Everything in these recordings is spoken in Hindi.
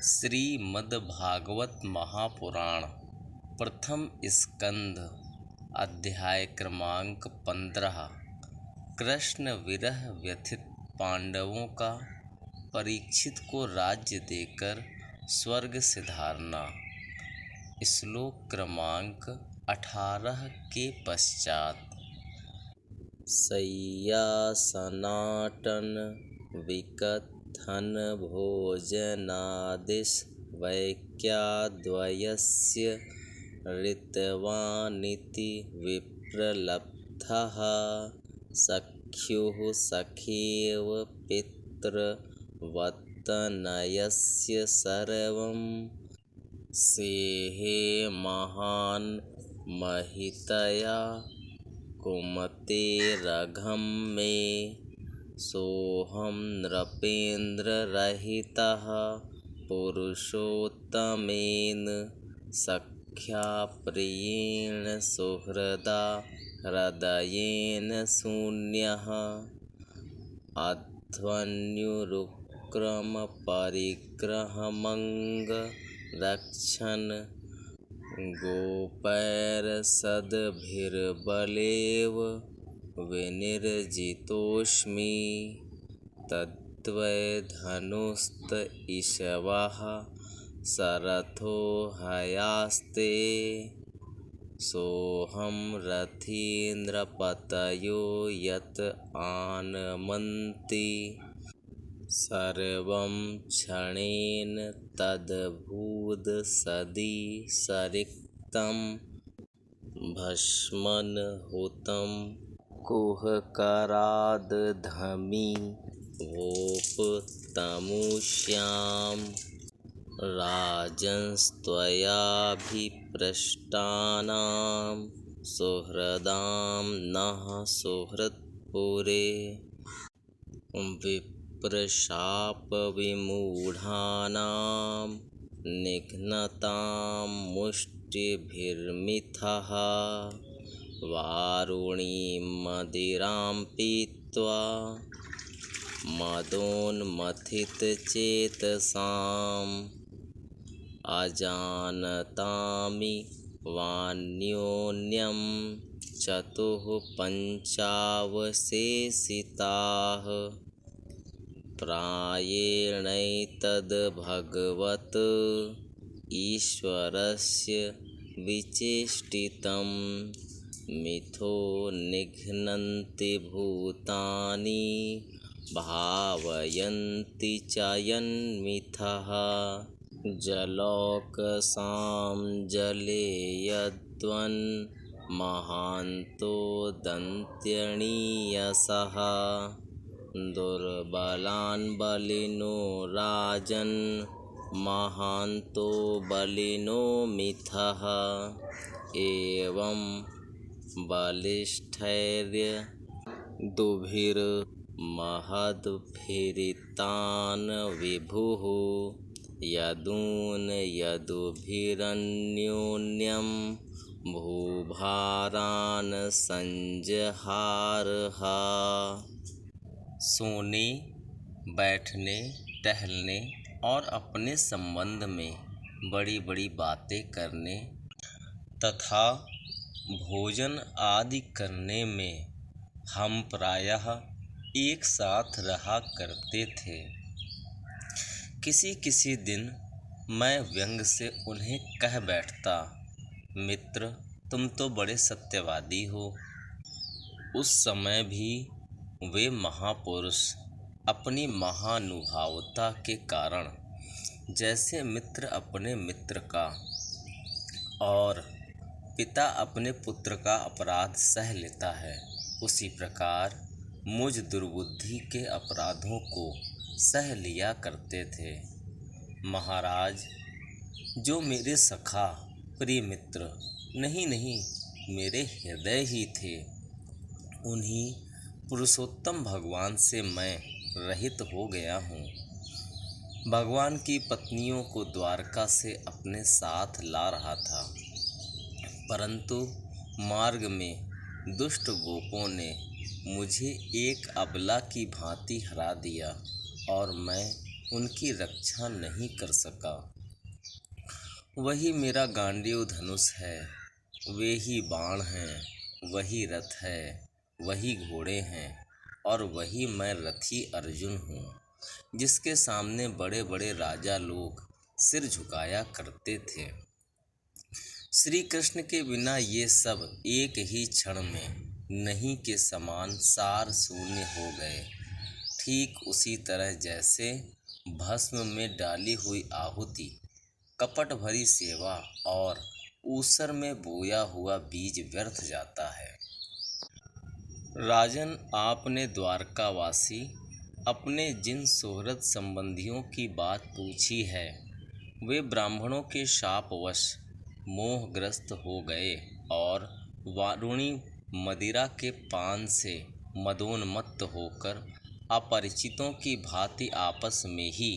श्रीमद्भागवत महापुराण प्रथम स्कंध अध्याय क्रमांक 15। कृष्ण विरह व्यथित पांडवों का परीक्षित को राज्य देकर स्वर्ग सिधारना। श्लोक क्रमांक 18 के पश्चात। शय्यासनाटन विकथन भोजनादिश वैक्याद्वयस्य ऋतवानिति विप्रलब्धः सख्युः सखेव पितृवत्तनयस्य सर्वं सेहे महान् महितया कुमतेरघं मे सोऽहं नृपेन्द्ररहितः पुरुषोत्तमेन सख्या प्रियेण सुहृदा हृदयेन शून्यः अध्वन्युरुक्रमपरिग्रहमङ्गरक्षन् गोपैर्सद्भिर्बलेव विनिर्जितोऽस्मि तद्वैधनुस्त इषवः सरथो हयास्ते सोऽहं रथीन्द्रपतयो यत आनमन्ति सर्वं क्षणेन तदभूद सदी सरिक्तं भस्मन् हुतं कुहकरादधमि वोपतमुष्यां राजन्स्त्वयाभिपृष्टानां सुहृदां नः सुहृत्पुरे विप्रशापविमूढानां निघ्नतां मुष्टिभिर्मिथः वारुणीं मदिरां पीत्वा मदोन्मथितचेतसाम् अजानतामि वान्योन्यं चतुः पञ्चावशेषिताः प्रायेणैतद्भगवत् ईश्वरस्य विचेष्टितं मिथो निघ्नन्ति भूतानि भावयन्ति च यन्मिथः जलौकसां जले यद्वन् महान्तो दन्त्यणीयसः दुर्बलान् बलिनो राजन् महान्तो बलिनो मिथः एवं बलिष्ठैर्दुभिर्महद्भिरितान् विभुः यदून् यदुभिरन्योन्यं भूभारान् संजहारः। सोने, बैठने, टहलने और अपने संबंध में बड़ी बड़ी बातें करने तथा भोजन आदि करने में हम प्रायः एक साथ रहा करते थे। किसी किसी दिन मैं व्यंग से उन्हें कह बैठता, मित्र तुम तो बड़े सत्यवादी हो। उस समय भी वे महापुरुष अपनी महानुभावता के कारण जैसे मित्र अपने मित्र का और पिता अपने पुत्र का अपराध सह लेता है, उसी प्रकार मुझ दुर्बुद्धि के अपराधों को सह लिया करते थे। महाराज, जो मेरे सखा प्रिय मित्र नहीं मेरे हृदय ही थे, उन्हीं पुरुषोत्तम भगवान से मैं रहित हो गया हूँ। भगवान की पत्नियों को द्वारका से अपने साथ ला रहा था, परंतु मार्ग में दुष्ट गोपों ने मुझे एक अबला की भांति हरा दिया और मैं उनकी रक्षा नहीं कर सका। वही मेरा गांडीव धनुष है, वे ही बाण हैं, वही रथ है, वही घोड़े हैं और वही मैं रथी अर्जुन हूँ, जिसके सामने बड़े बड़े राजा लोग सिर झुकाया करते थे। श्री कृष्ण के बिना ये सब एक ही क्षण में नहीं के समान सार शून्य हो गए। ठीक उसी तरह जैसे भस्म में डाली हुई आहुति, कपट भरी सेवा और ऊसर में बोया हुआ बीज व्यर्थ जाता है। राजन, आपने द्वारकावासी अपने जिन सुहृद संबंधियों की बात पूछी है, वे ब्राह्मणों के शापवश मोहग्रस्त हो गए और वारुणी मदिरा के पान से मदोन्मत्त होकर अपरिचितों की भांति आपस में ही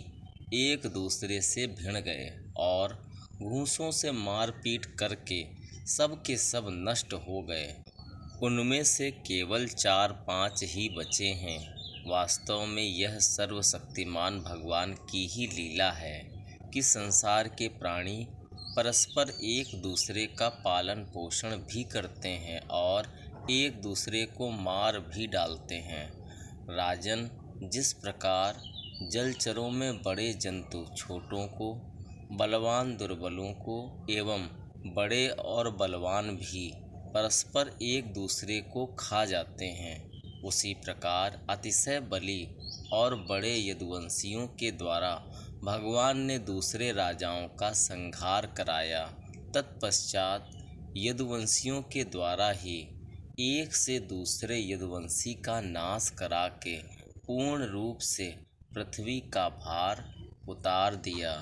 एक दूसरे से भिड़ गए और घूंसों से मारपीट करके सब के सब नष्ट हो गए। उनमें से केवल 4-5 ही बचे हैं। वास्तव में यह सर्वशक्तिमान भगवान की ही लीला है कि संसार के प्राणी परस्पर एक दूसरे का पालन पोषण भी करते हैं और एक दूसरे को मार भी डालते हैं। राजन, जिस प्रकार जलचरों में बड़े जंतु छोटों को, बलवान दुर्बलों को एवं बड़े और बलवान भी परस्पर एक दूसरे को खा जाते हैं, उसी प्रकार अतिशय बली और बड़े यदुवंशियों के द्वारा भगवान ने दूसरे राजाओं का संहार कराया। तत्पश्चात यदुवंशियों के द्वारा ही एक से दूसरे यदुवंशी का नाश करा के पूर्ण रूप से पृथ्वी का भार उतार दिया।